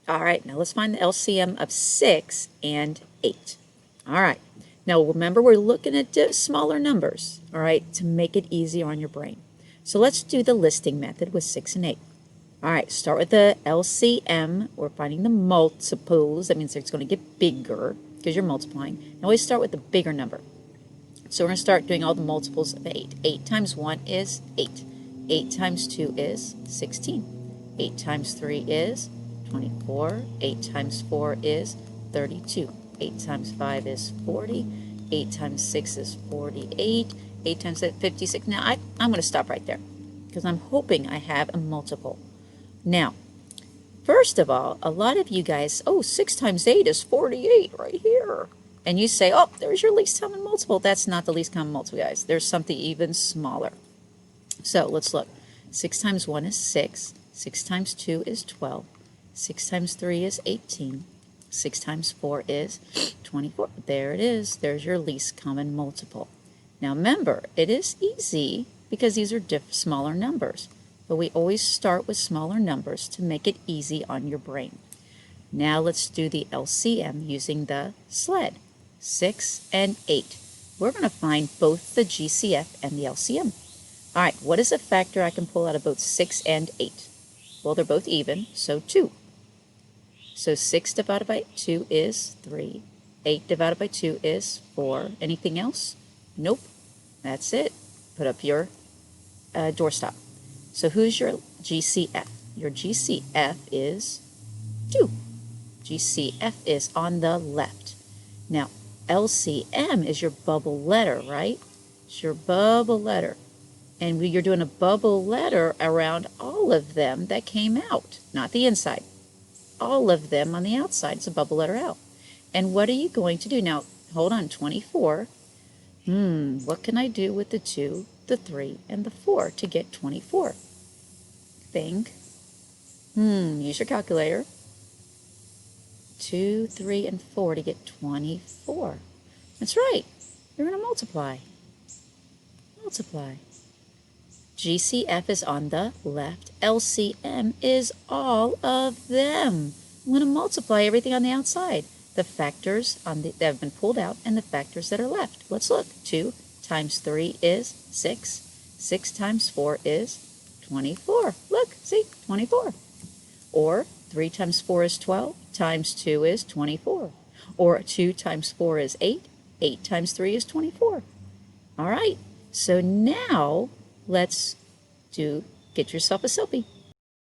All right, now let's find the LCM of 6 and 8. All right, now remember we're looking at smaller numbers, all right, to make it easier on your brain. So let's do the listing method with 6 and 8. All right, start with the LCM. We're finding the multiples. That means it's going to get bigger because you're multiplying. And always start with the bigger number. So we're going to start doing all the multiples of 8. 8 times 1 is 8. 8 times 2 is 16. 8 times 3 is 24. 8 times 4 is 32. 8 times 5 is 40. 8 times 6 is 48. 8 times 56. Now, I'm going to stop right there because I'm hoping I have a multiple. Now, first of all, a lot of you guys, 6 times 8 is 48 right here. And you say, oh, there's your least common multiple. That's not the least common multiple, guys. There's something even smaller. So let's look. 6 times 1 is 6. 6 times 2 is 12. 6 times 3 is 18. 6 times 4 is 24. There it is. There's your least common multiple. Now remember, it is easy because these are smaller numbers. But we always start with smaller numbers to make it easy on your brain. Now let's do the LCM using the sled. 6 and 8. We're going to find both the GCF and the LCM. All right, what is a factor I can pull out of both 6 and 8? Well, they're both even, so 2. So 6 divided by 2 is 3. 8 divided by 2 is 4. Anything else? Nope. That's it. Put up your doorstop. So who's your GCF? Your GCF is 2. GCF is on the left. Now, LCM is your bubble letter, right? It's your bubble letter. And you're doing a bubble letter around all of them that came out, not the inside. All of them on the outside. It's a bubble letter out. And what are you going to do? Now, hold on, 24. What can I do with the 2, the 3, and the 4 to get 24? Think. Use your calculator. 2, 3, and 4 to get 24. That's right. You're going to multiply. Multiply. GCF is on the left. LCM is all of them. I'm going to multiply everything on the outside. The factors that have been pulled out and the factors that are left. Let's look. 2 times 3 is 6. 6 times 4 is 24. Look, see, 24. Or 3 times 4 is 12. Times 2 is 24. Or 2 times 4 is 8. 8 times 3 is 24. All right, so now let's get yourself a selfie.